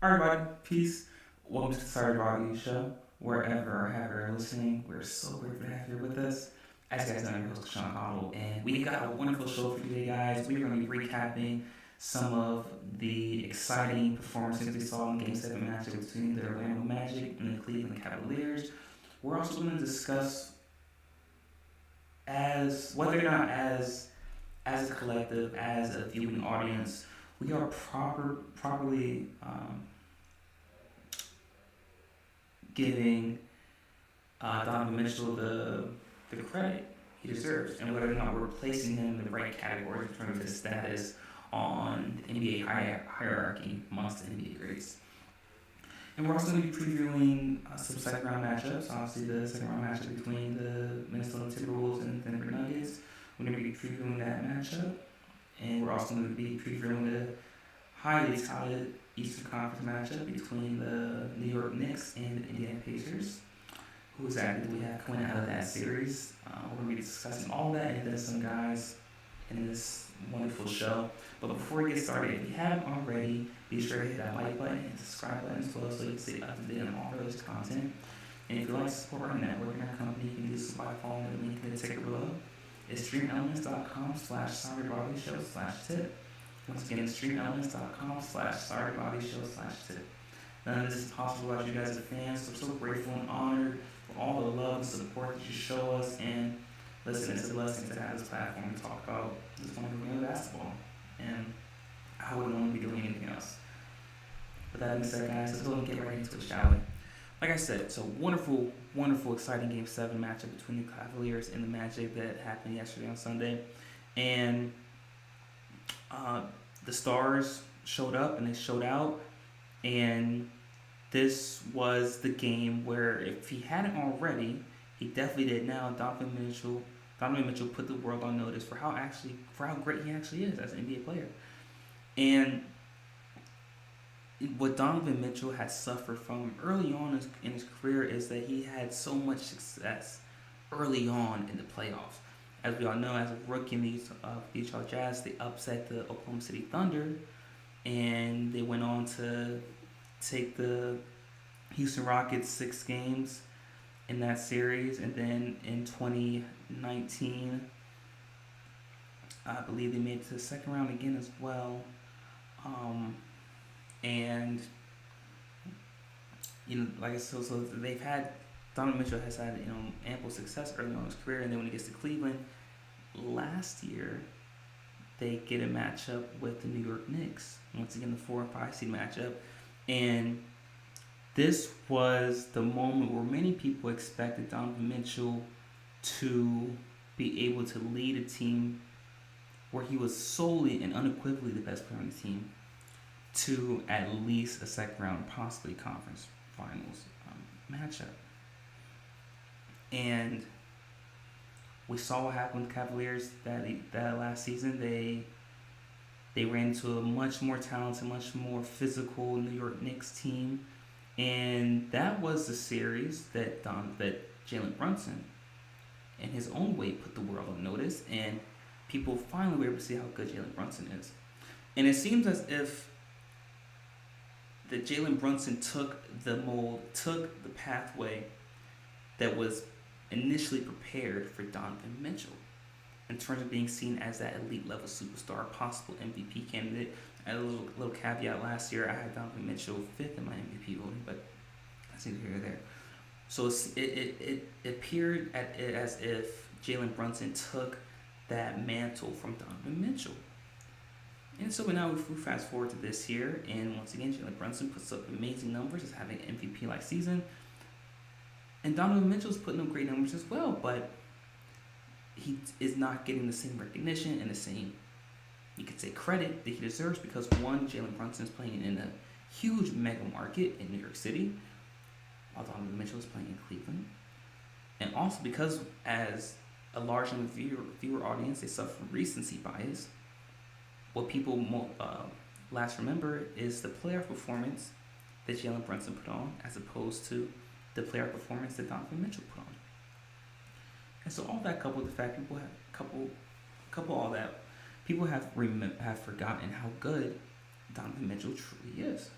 Alright, everybody, peace. Welcome to the Sorry Bobby Show. Wherever or however you're listening, we're so grateful to have you with us. As you guys know, I'm your host, Sean Cottle, and we got a wonderful show for you today, guys. We're going to be recapping some of the exciting performances we saw in Game 7 matchup between the Orlando Magic and the Cleveland Cavaliers. We're also going to discuss as whether or not as a collective, as a viewing audience, we are properly giving Donovan Mitchell the credit he deserves, and whether or not we're placing him in the right category in terms of his status on the NBA hierarchy amongst the NBA greats. And we're also going to be previewing some second round matchups. Obviously, the second round matchup between the Minnesota Timberwolves and Denver Nuggets. We're going to be previewing that matchup, and we're also going to be previewing the highly touted Eastern Conference matchup between the New York Knicks and the Indiana Pacers. Who exactly do we have coming out of that series? We're going to be discussing all that and then some guys in this wonderful show. But before we get started, if you haven't already, be sure to hit that like button and subscribe button as well so you can stay up to date on all the latest content. And if you'd like to support our network and our company, you can do so by following the link in the ticker below. It's streamelements.com/sorrybobby-show/tip. Once again, it's streamelements.com/sorrybobby-show/tip. None of this is possible without you guys as fans. So we're so grateful and honored for all the love and support that you show us. And listen, it's a blessing to have this platform to talk about this wonderful game of basketball. And I wouldn't want to be doing anything else. With that being said, guys, let's go and get right into it, shall we? Like I said, it's a wonderful, exciting Game 7 matchup between the Cavaliers and the Magic that happened yesterday on Sunday. And the stars showed up and they showed out. And this was the game where, if he hadn't already, he definitely did now. Donovan Mitchell put the world on notice for how great he actually is as an NBA player. And what Donovan Mitchell had suffered from early on in his career is that he had so much success early on in the playoffs. As we all know, as a rookie in the Utah Jazz, they upset the Oklahoma City Thunder, and they went on to take the Houston Rockets 6 games in that series. And then in 2019, I believe they made it to the second round again as well. And like I said, so they've had, Donovan Mitchell has had ample success early on in his career, and then when he gets to Cleveland last year, they get a matchup with the New York Knicks. Once again, the 4 and 5 seed matchup, and this was the moment where many people expected Donovan Mitchell to be able to lead a team where he was solely and unequivocally the best player on the team to at least a second round, possibly conference finals matchup. And we saw what happened with the Cavaliers that last season. They ran into a much more talented, much more physical New York Knicks team, and that was the series that Jalen Brunson, in his own way, put the world on notice, and people finally were able to see how good Jalen Brunson is. And it seems as if that Jalen Brunson took the pathway that was initially prepared for Donovan Mitchell in terms of being seen as that elite level superstar, possible MVP candidate. A little caveat: last year I had Donovan Mitchell 5th in my MVP voting, but that's neither here nor there. So it appeared as if Jalen Brunson took that mantle from Donovan Mitchell. And so now we fast forward to this year, and once again, Jalen Brunson puts up amazing numbers, is having an MVP-like season. And Donovan Mitchell's putting up great numbers as well, but he is not getting the same recognition and the same, you could say, credit that he deserves, because one, Jalen Brunson is playing in a huge mega market in New York City, while Donovan Mitchell is playing in Cleveland. And also because, as a large number of viewer audience, they suffer from recency bias. What people last remember is the playoff performance that Jalen Brunson put on, as opposed to the playoff performance that Donovan Mitchell put on. And so all that coupled with the fact people have forgotten how good Donovan Mitchell truly is.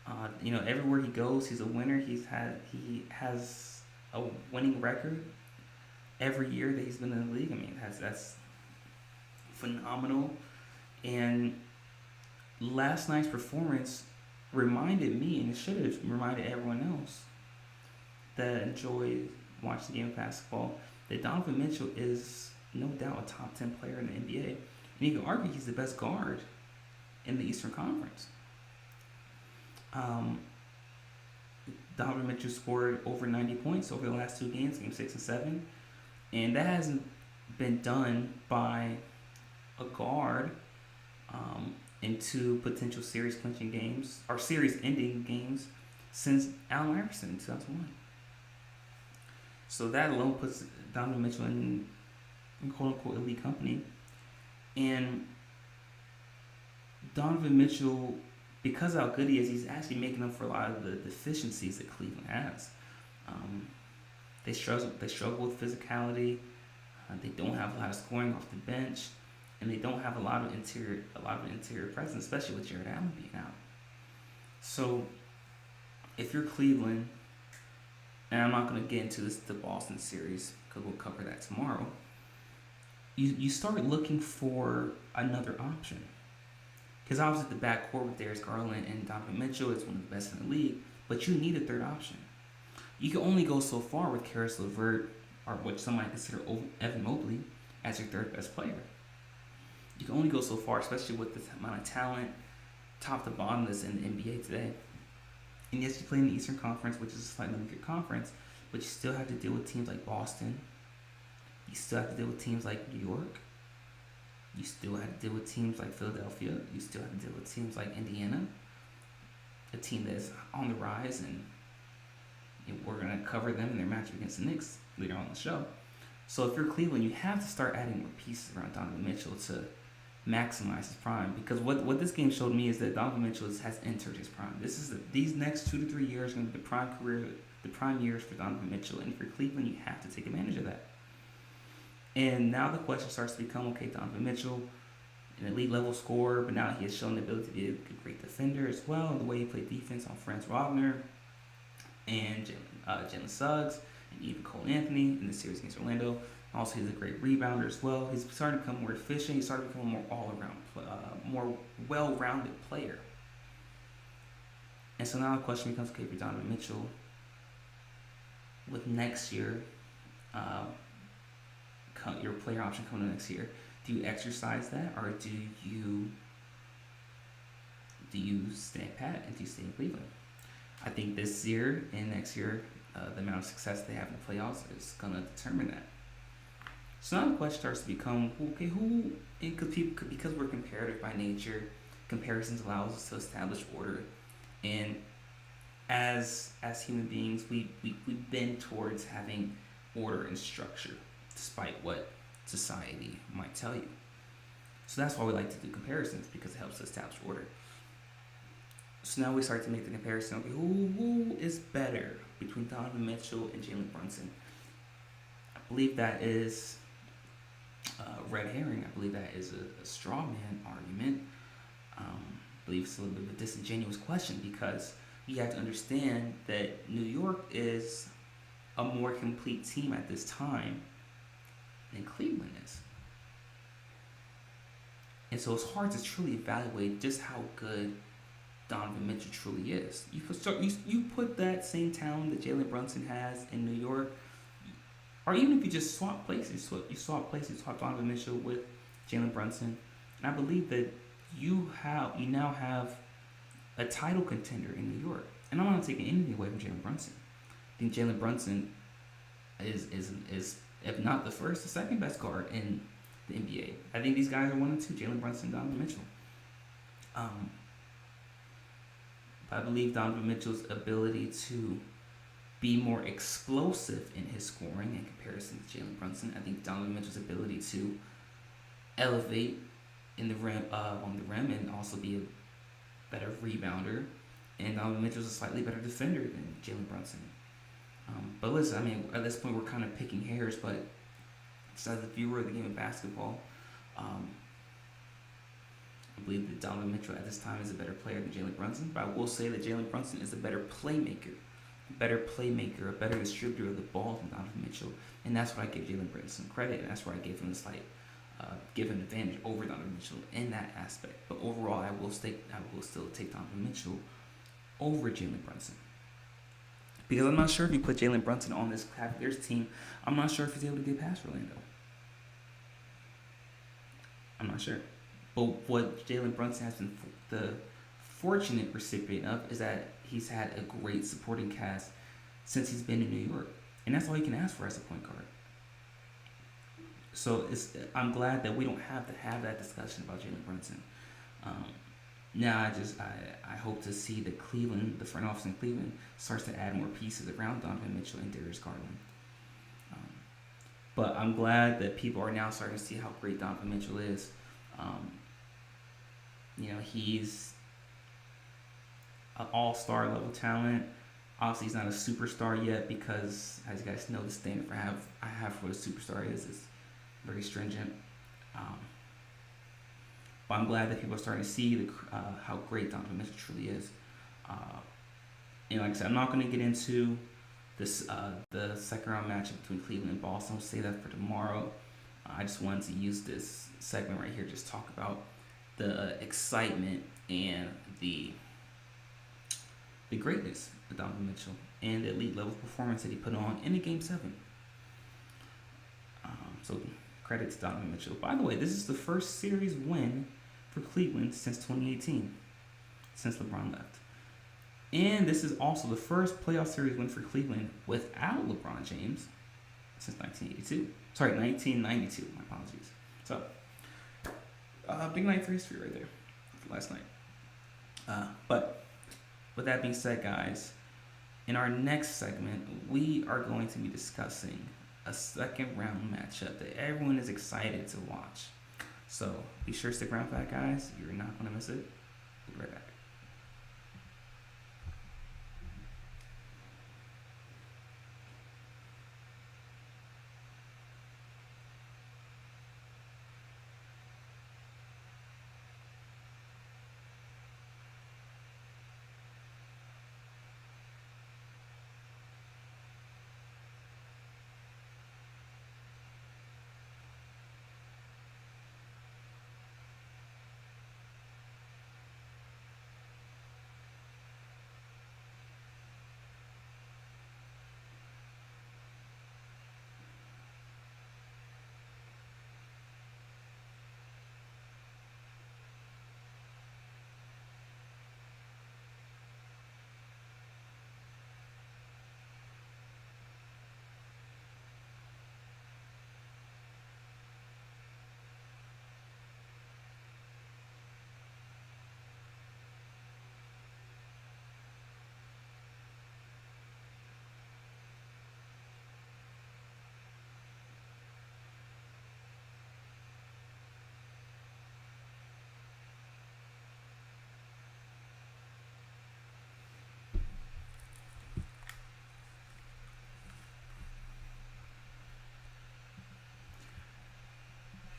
Everywhere he goes, he's a winner. He has a winning record every year that he's been in the league. I mean, that's phenomenal. And last night's performance reminded me, and it should have reminded everyone else that enjoys watching the game of basketball, that Donovan Mitchell is no doubt a top 10 player in the NBA. And you can argue he's the best guard in the Eastern Conference. Donovan Mitchell scored over 90 points over the last two games, game 6 and 7. And that hasn't been done by a guard in two potential series clinching games, or series ending games, since Allen Iverson in 2001. So that alone puts Donovan Mitchell in quote unquote elite company. And Donovan Mitchell, because of how good he is, he's actually making up for a lot of the deficiencies that Cleveland has. They struggle with physicality. They don't have a lot of scoring off the bench, and they don't have a lot of interior presence, especially with Jared Allen being out. So, if you're Cleveland, and I'm not going to get into the Boston series because we'll cover that tomorrow, you start looking for another option. Because obviously the backcourt with Darius Garland and Donovan Mitchell is one of the best in the league, but you need a third option. You can only go so far with Karis LeVert, or what some might consider Evan Mobley, as your third best player. You can only go so far, especially with the amount of talent, top to bottom, that's in the NBA today. And yes, you play in the Eastern Conference, which is a slightly weaker conference, but you still have to deal with teams like Boston. You still have to deal with teams like New York. You still have to deal with teams like Philadelphia. You still have to deal with teams like Indiana, a team that is on the rise, and we're going to cover them in their matchup against the Knicks later on in the show. So if you're Cleveland, you have to start adding more pieces around Donovan Mitchell to maximize his prime. Because what this game showed me is that Donovan Mitchell has entered his prime. These next 2 to 3 years are going to be the prime years for Donovan Mitchell. And for Cleveland, you have to take advantage of that. And now the question starts to become, okay, Donovan Mitchell, an elite level scorer, but now he has shown the ability to be a great defender as well, and the way he played defense on Franz Wagner and Jalen Suggs and even Cole Anthony in the series against Orlando. Also, he's a great rebounder as well. He's starting to become more efficient. He's starting to become a more all-around, more well-rounded player. And so now the question becomes, okay, for Donovan Mitchell, with next year, your player option coming next year, do you exercise that, or do you stay pat and do you stay in Cleveland? I think this year and next year, the amount of success they have in the playoffs is going to determine that. So now the question starts to become, okay, because we're comparative by nature, comparisons allows us to establish order, and as human beings, we bend towards having order and structure, despite what society might tell you. So that's why we like to do comparisons, because it helps us establish order. So now we start to make the comparison, okay, who is better between Donovan Mitchell and Jalen Brunson? I believe that is red herring. I believe that is a straw man argument. I believe it's a little bit of a disingenuous question, because you have to understand that New York is a more complete team at this time than Cleveland is. And so it's hard to truly evaluate just how good Donovan Mitchell truly is. You put that same talent that Jalen Brunson has in New York, or even if you just swap places, you swap Donovan Mitchell with Jalen Brunson, and I believe that you now have a title contender in New York. And I'm not taking anything away from Jalen Brunson. I think Jalen Brunson is if not the first, the second best guard in the NBA. I think these guys are 1 and 2, Jalen Brunson and Donovan Mitchell. I believe Donovan Mitchell's ability to be more explosive in his scoring in comparison to Jalen Brunson. I think Donovan Mitchell's ability to elevate in the rim, on the rim, and also be a better rebounder. And Donovan Mitchell's a slightly better defender than Jalen Brunson. But listen, I mean, at this point we're kind of picking hairs, but just as a viewer of the game of basketball, I believe that Donovan Mitchell at this time is a better player than Jalen Brunson, but I will say that Jalen Brunson is a better playmaker, a better distributor of the ball than Donovan Mitchell, and that's what I give Jalen Brunson credit, and that's where I give him the slight, give him advantage over Donovan Mitchell in that aspect. But overall, I will still take Donovan Mitchell over Jalen Brunson. Because I'm not sure if you put Jalen Brunson on this Cavaliers team, I'm not sure if he's able to get past Orlando. I'm not sure. But what Jalen Brunson has been the fortunate recipient of is that he's had a great supporting cast since he's been in New York. And that's all you can ask for as a point guard. So I'm glad that we don't have to have that discussion about Jalen Brunson. Now I hope to see the front office in Cleveland starts to add more pieces around Donovan Mitchell and Darius Garland. But I'm glad that people are now starting to see how great Donovan Mitchell is. He's an all-star level talent. Obviously, he's not a superstar yet because, as you guys know, the standard I have for what a superstar is very stringent. But I'm glad that people are starting to see how great Donovan Mitchell truly is. And like I said, I'm not going to get into this the second round matchup between Cleveland and Boston. I'll save that for tomorrow. I just wanted to use this segment right here to just talk about the excitement and the greatness of Donovan Mitchell and the elite level performance that he put on in the Game 7. So credit to Donovan Mitchell. By the way, this is the first series win for Cleveland since 2018, since LeBron left. And this is also the first playoff series win for Cleveland without LeBron James since 1992. My apologies. So, big night for history right there for last night. But with that being said, guys, in our next segment, we are going to be discussing a second round matchup that everyone is excited to watch. So be sure to stick around for that, guys. You're not going to miss it. We'll be right back.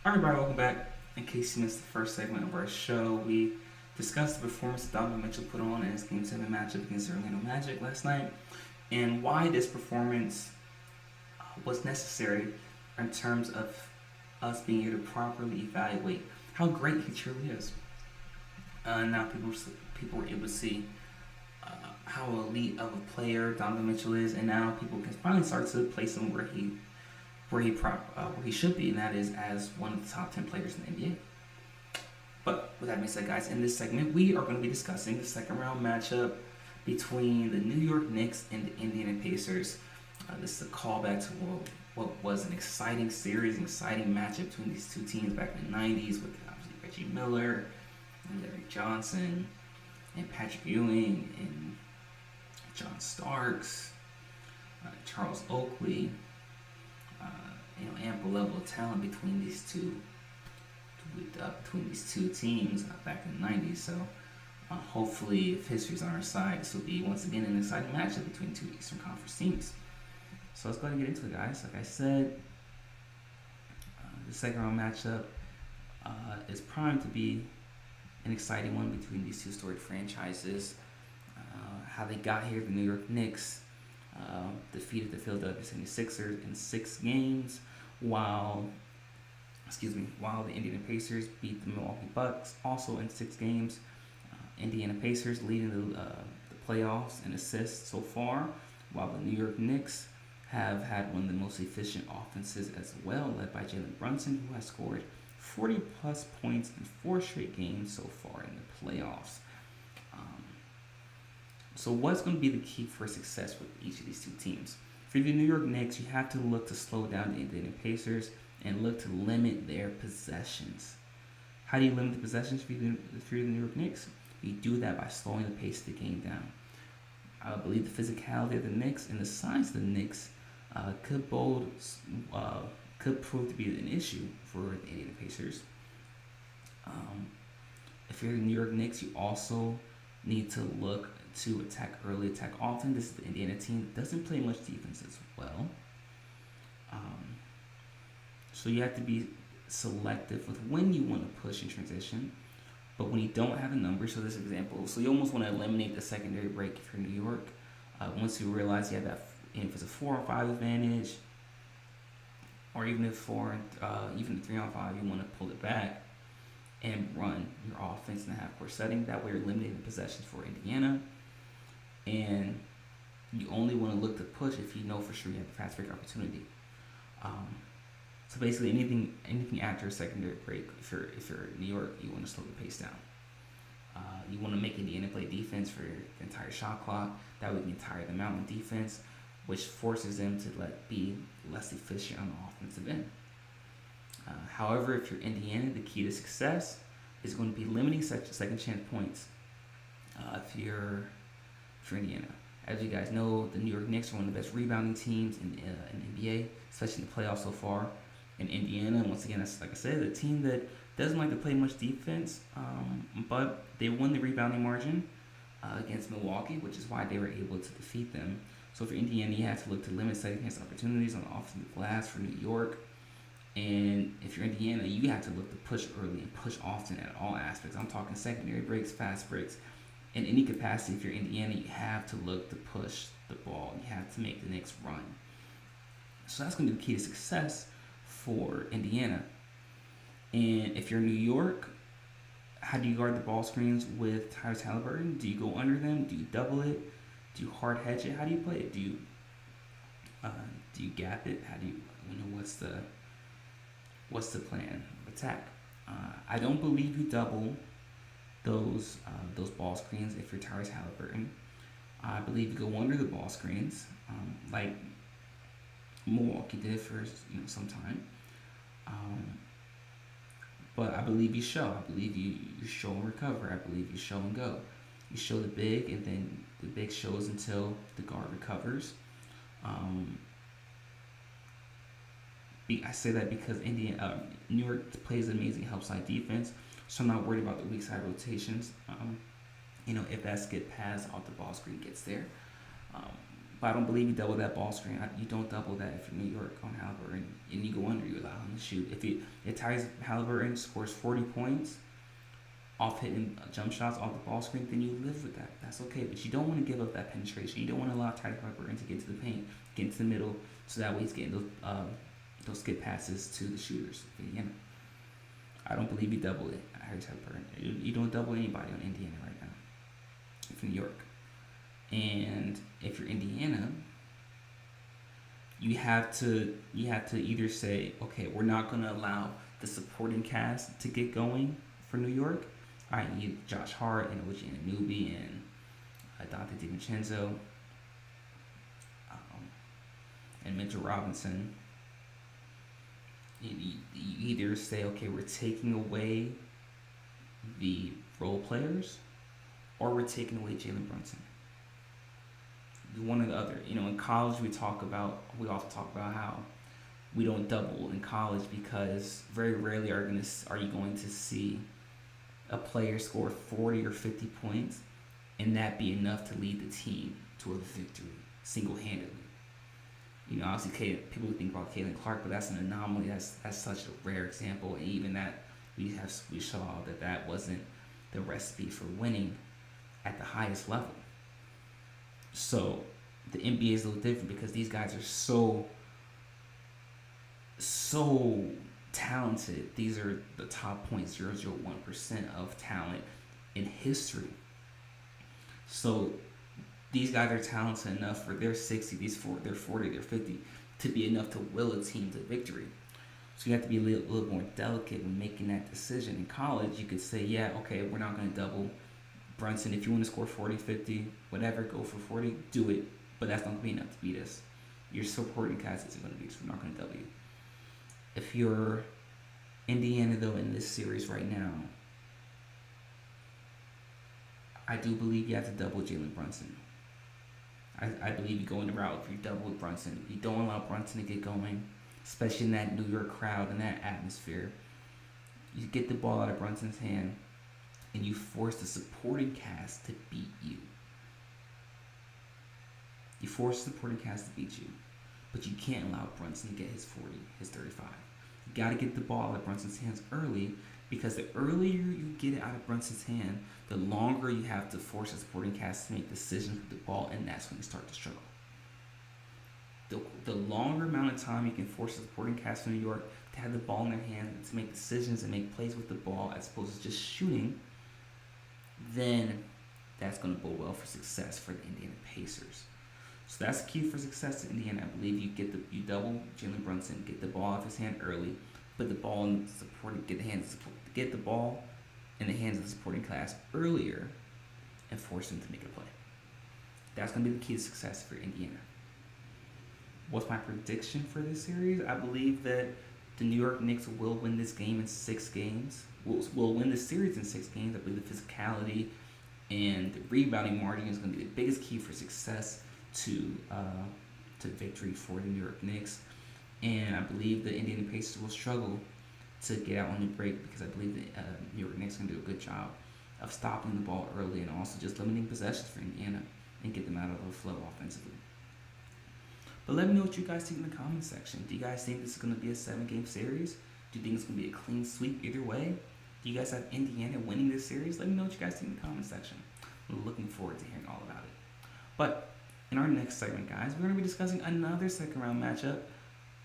All right, everybody, welcome back. In case you missed the first segment of our show, we discussed the performance that Donovan Mitchell put on in his Game 7 matchup against the Orlando Magic last night and why this performance was necessary in terms of us being able to properly evaluate how great he truly is. Now people were able to see how elite of a player Donovan Mitchell is, and now people can finally start to place him where he should be, and that is as one of the top 10 players in the NBA. But with that being said, guys, in this segment, we are going to be discussing the second round matchup between the New York Knicks and the Indiana Pacers. This is a callback to what was an exciting matchup between these two teams back in the 90s with obviously Reggie Miller and Larry Johnson and Patrick Ewing and John Starks, Charles Oakley. Ample level of talent between these two teams back in the 90s. So hopefully, if history's on our side, this will be once again an exciting matchup between two Eastern Conference teams. So let's go ahead and get into it, guys. Like I said, the second round matchup is primed to be an exciting one between these two storied franchises. How they got here, the New York Knicks defeated the Philadelphia 76ers in 6 games, while while the Indiana Pacers beat the Milwaukee Bucks also in 6 games. Indiana Pacers leading the playoffs in assists so far, while the New York Knicks have had one of the most efficient offenses as well, led by Jalen Brunson, who has scored 40 plus points in 4 straight games so far in the playoffs. So what's going to be the key for success with each of these two teams? For the New York Knicks, you have to look to slow down the Indiana Pacers and look to limit their possessions. How do you limit the possessions for the New York Knicks? You do that by slowing the pace of the game down. I believe the physicality of the Knicks and the size of the Knicks could prove to be an issue for the Indiana Pacers. If you're the New York Knicks, you also need to look to attack early, attack often. This is the Indiana team that doesn't play much defense as well. So you have to be selective with when you want to push in transition. But when you don't have a number, so this example, so you almost want to eliminate the secondary break if you're New York. Once you realize you have that, if it's a 4 or 5 advantage, or even if even a 3 on 5, you want to pull it back and run your offense in the half-court setting. That way you're eliminating the possessions for Indiana. And you only want to look to push if you know for sure you have the fast break opportunity. So basically anything after a secondary break, if you're New York, you want to slow the pace down. You want to make Indiana play defense for the entire shot clock. That way you can tire them out on defense, which forces them to be less efficient on the offensive end. However, if you're Indiana, the key to success is going to be limiting second chance points. If you're Indiana, as you guys know, the New York Knicks are one of the best rebounding teams in the NBA, especially in the playoffs so far. And Indiana, once again, that's like I said, a team that doesn't like to play much defense, but they won the rebounding margin against Milwaukee, which is why they were able to defeat them. So for Indiana, you have to look to limit second chance opportunities on the offensive glass. For New York, and if you're Indiana, you have to look to push early and push often at all aspects. I'm talking secondary breaks, fast breaks. In any capacity, if you're Indiana, you have to look to push the ball. You have to make the Knicks run. So that's going to be the key to success for Indiana. And if you're New York, how do you guard the ball screens with Tyrese Halliburton? Do you go under them? Do you double it? Do you hard hedge it? How do you play it? Do you gap it? How do you what's the plan of attack? I don't believe you double those ball screens if you're Tyrese Halliburton. I believe you go under the ball screens, like Milwaukee did for some time. But I believe you show. I believe you show and recover. I believe you show and go. You show the big, and then the big shows until the guard recovers. I say that because New York plays amazing help side defense, so I'm not worried about the weak side rotations. If that skip pass off the ball screen gets there. But I don't believe you double that ball screen. You don't double that if you're New York on Halliburton, and you go under, you allow him to shoot. If Tyrese Halliburton scores 40 points off hitting jump shots off the ball screen, then you live with that. That's okay. But you don't want to give up that penetration. You don't want to allow Tyrese Halliburton to get to the paint, get into the middle, so that way he's getting those skip passes to the shooters. I don't believe you double it. Tyrese Halliburton. You don't double anybody on Indiana right now. If New York. And if you're Indiana, you have to either say, okay, we're not going to allow the supporting cast to get going for New York. All right, you Josh Hart and OG Anunoby and Dante DiVincenzo and Mitchell Robinson. You either say, okay, we're taking away the role players, or we're taking away Jalen Brunson. One or the other. In college we also talk about how we don't double in college because very rarely are you going to see a player score 40 or 50 points and that be enough to lead the team to a victory single-handedly. Obviously people think about Caitlin Clark, but that's an anomaly. That's such a rare example, and even that we saw that wasn't the recipe for winning at the highest level. So the NBA is a little different because these guys are so talented. These are the top 0.001% of talent in history. So these guys are talented enough for their 60, they're 40, they're 50 to be enough to will a team to victory. So you have to be a little more delicate when making that decision. In college, you could say, yeah, okay, we're not going to double Brunson. If you want to score 40, 50, whatever, go for 40, do it. But that's not going to be enough to beat us. Your supporting cast isn't going to beat us. We're not going to double you. If you're Indiana, though, in this series right now, I do believe you have to double Jalen Brunson. I believe you go in the route if you double Brunson. If you don't allow Brunson to get going, especially in that New York crowd and that atmosphere, you get the ball out of Brunson's hand and you force the supporting cast to beat you. You force the supporting cast to beat you, but you can't allow Brunson to get his 40, his 35. You got to get the ball out of Brunson's hands early, because the earlier you get it out of Brunson's hand, the longer you have to force the supporting cast to make decisions with the ball, and that's when you start to struggle. The longer amount of time you can force the supporting cast in New York to have the ball in their hands, to make decisions and make plays with the ball as opposed to just shooting, then that's going to bode well for success for the Indiana Pacers. So that's the key for success in Indiana. I believe you double Jalen Brunson, get the ball off his hand early, put the ball in the supporting, get the ball in the hands of the supporting class earlier, and force them to make a play. That's going to be the key to success for Indiana. What's my prediction for this series? I believe that the New York Knicks will win this game in 6 games. Will win the series in 6 games. I believe the physicality and the rebounding margin is going to be the biggest key for success to victory for the New York Knicks. And I believe the Indiana Pacers will struggle to get out on the break, because I believe the New York Knicks can do a good job of stopping the ball early and also just limiting possessions for Indiana and get them out of the flow offensively. But let me know what you guys think in the comment section. Do you guys think this is going to be a 7-game series? Do you think it's going to be a clean sweep either way? Do you guys have Indiana winning this series? Let me know what you guys think in the comment section. I'm looking forward to hearing all about it. But in our next segment, guys, we're going to be discussing another second-round matchup,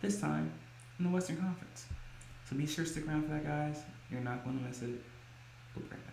this time in the Western Conference. So be sure to stick around for that, guys. You're not going to miss it. We'll be right back.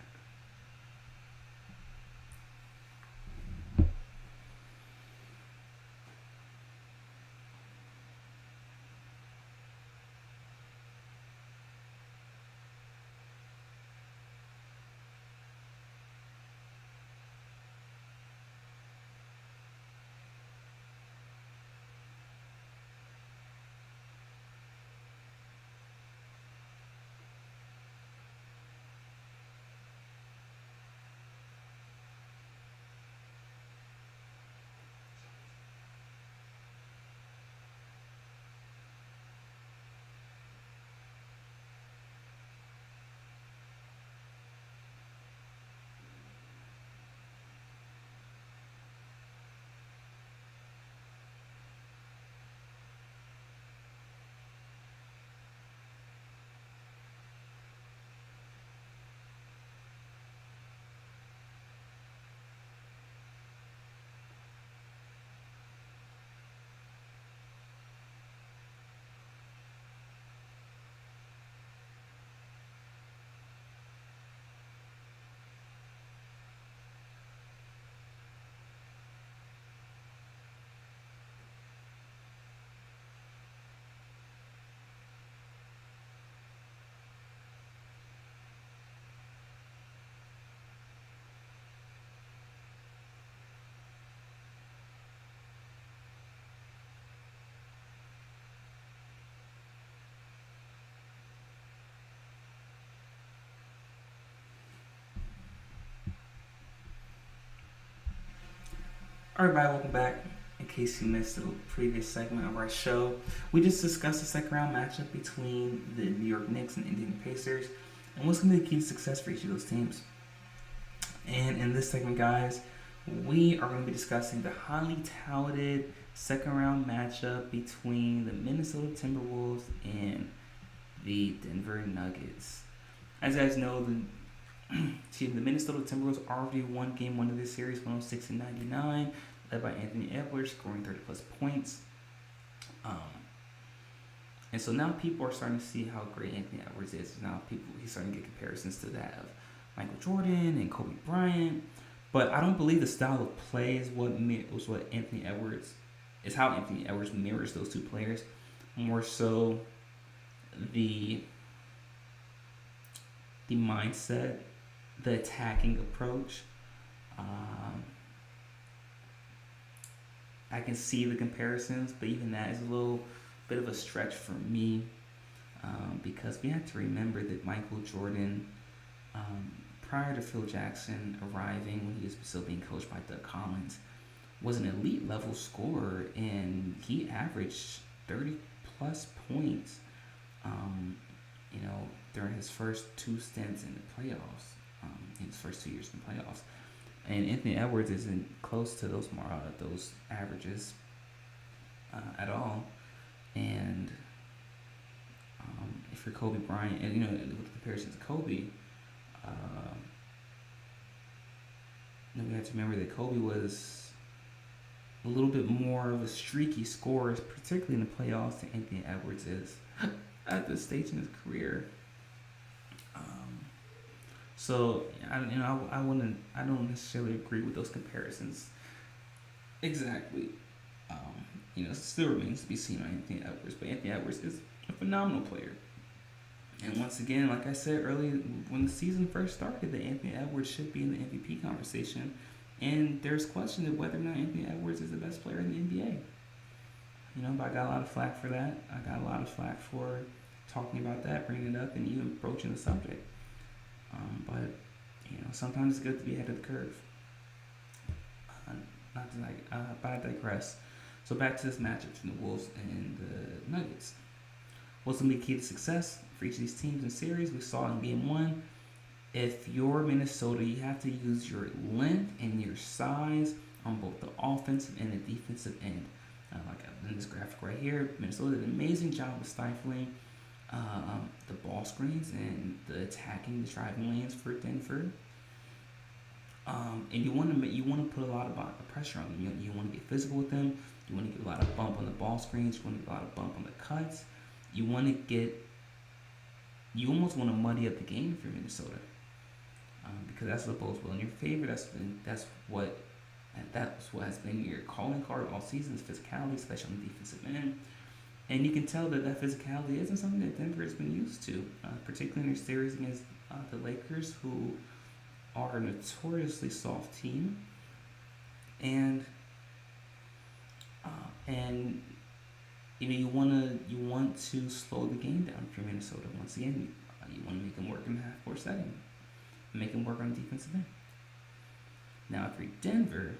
Alright, everybody, welcome back. In case you missed the previous segment of our show, we just discussed the second round matchup between the New York Knicks and Indiana Pacers and what's going to be the key to success for each of those teams. And in this segment, guys, we are going to be discussing the highly touted second round matchup between the Minnesota Timberwolves and the Denver Nuggets. As you guys know, See, the Minnesota Timberwolves already won Game 1 of this series, 106-99, led by Anthony Edwards, scoring 30 plus points. Um, and so now people are starting to see how great Anthony Edwards is. Now he's starting to get comparisons to that of Michael Jordan and Kobe Bryant. But I don't believe the style of play is what Anthony Edwards is how Anthony Edwards mirrors those two players. More so the mindset, the attacking approach. I can see the comparisons, but even that is a little bit of a stretch for me, because we have to remember that Michael Jordan, prior to Phil Jackson arriving, when he was still being coached by Doug Collins, was an elite level scorer, and he averaged 30 plus points, during his first two stints in the playoffs, in his first 2 years in the playoffs. And Anthony Edwards isn't close to those averages at all. And if you're Kobe Bryant, and with the comparison to Kobe, we have to remember that Kobe was a little bit more of a streaky scorer, particularly in the playoffs, than Anthony Edwards is at this stage in his career. So I don't necessarily agree with those comparisons exactly. It still remains to be seen on Anthony Edwards, but Anthony Edwards is a phenomenal player. And once again, like I said earlier, when the season first started, that Anthony Edwards should be in the MVP conversation, and there's question of whether or not Anthony Edwards is the best player in the NBA. But I got a lot of flack for that. I got a lot of flack for talking about that, bringing it up, and even broaching the subject. But sometimes it's good to be ahead of the curve. But I digress. So back to this matchup between the Wolves and the Nuggets. What's going to be key to success for each of these teams in the series? We saw in Game 1, if you're Minnesota, you have to use your length and your size on both the offensive and the defensive end. Like in this graphic right here, Minnesota did an amazing job of stifling the ball screens and the attacking the driving lanes for Denver. And you want to put a lot of pressure on them. You want to get physical with them. You want to get a lot of bump on the ball screens. You want to get a lot of bump on the cuts. You almost want to muddy up the game for Minnesota, because that's what bodes well in your favor. That's what has been your calling card all season, is physicality, especially on the defensive end. And you can tell that physicality isn't something that Denver has been used to, particularly in their series against the Lakers, who are a notoriously soft team. And you want to slow the game down for Minnesota. Once again, you want to make them work in the half-court setting, make them work on the defensive end. Now, if you're Denver,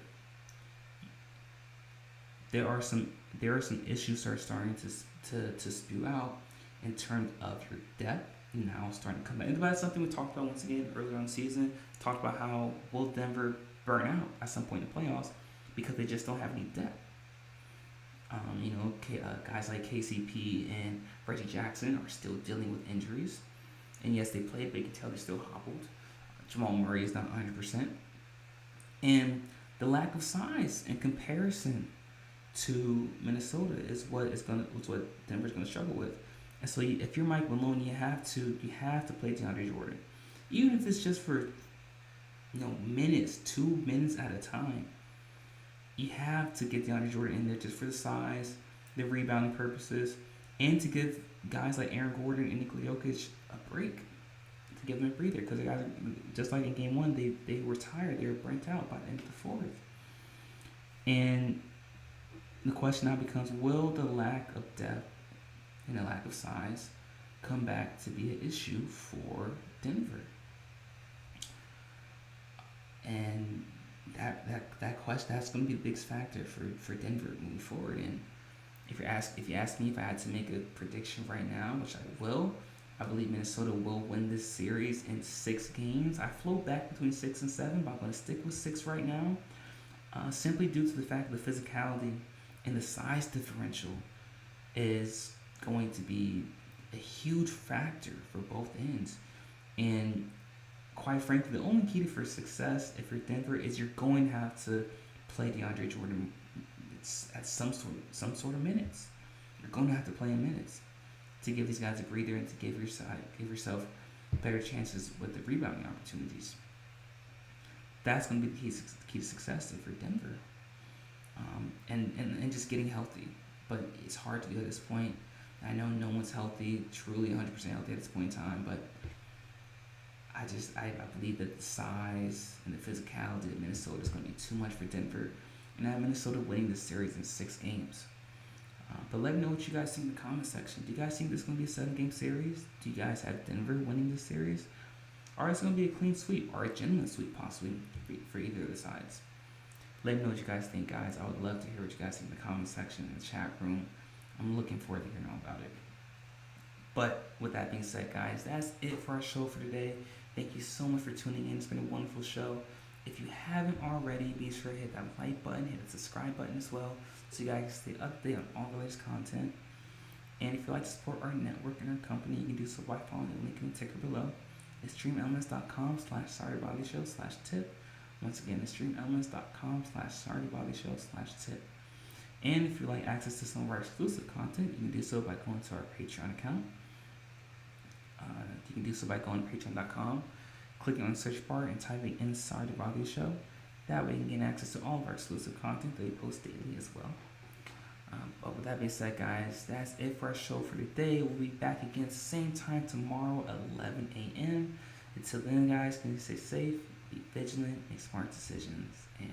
there are some issues that are starting to spew out in terms of your depth. Now starting to come back. And that's something we talked about once again earlier on the season. Talked about how will Denver burn out at some point in the playoffs because they just don't have any depth. Guys like KCP and Reggie Jackson are still dealing with injuries. And yes, they played, but you can tell they're still hobbled. Jamal Murray is not 100%. And the lack of size in comparison to Minnesota is what Denver's going to struggle with. And so if you're Mike Malone, you have to play DeAndre Jordan, even if it's just for 2 minutes at a time. You have to get DeAndre Jordan in there just for the size, the rebounding purposes, and to give guys like Aaron Gordon and Nikola Jokic a break, to give them a breather, because the guys, just like in Game 1, they were tired, they were burnt out by the end of the fourth. And the question now becomes, will the lack of depth and the lack of size come back to be an issue for Denver? And that question, that's going to be the biggest factor for Denver moving forward. And if you ask me if I had to make a prediction right now, which I will, I believe Minnesota will win this series in 6 games. I float back between 6 and 7, but I'm going to stick with 6 right now, simply due to the fact that the physicality and the size differential is going to be a huge factor for both ends. And quite frankly, the only key for success if you're Denver is you're going to have to play DeAndre Jordan at some sort of minutes. You're going to have to play in minutes to give these guys a breather and to give yourself better chances with the rebounding opportunities. That's going to be the key to success for Denver, and just getting healthy. But it's hard to do at this point. I know no one's healthy, truly 100% healthy at this point in time, but I believe that the size and the physicality of Minnesota is going to be too much for Denver, and I have Minnesota winning this series in 6 games. But let me know what you guys think in the comment section. Do you guys think this is going to be a 7-game series? Do you guys have Denver winning this series? Or is it going to be a clean sweep or a gentleman sweep possibly for either of the sides? Let me know what you guys think, guys. I would love to hear what you guys think in the comment section, in the chat room. I'm looking forward to hearing all about it. But with that being said, guys, that's it for our show for today. Thank you so much for tuning in. It's been a wonderful show. If you haven't already, be sure to hit that like button, hit the subscribe button as well, so you guys stay updated on all the latest content. And if you'd like to support our network and our company, you can do so by following the link in the ticker below. It's streamelements.com/sorrybobby-show/tip. Once again, it's streamelements.com/sorrybobby-show/tip. And if you'd like access to some of our exclusive content, you can do so by going to our Patreon account. You can do so by going to patreon.com, clicking on the search bar, and typing in Sorry to Bother You Show. That way you can gain access to all of our exclusive content that we post daily as well. But with that being said, guys, that's it for our show for today. We'll be back again same time tomorrow at 11 a.m. Until then, guys, can you stay safe, be vigilant, make smart decisions, and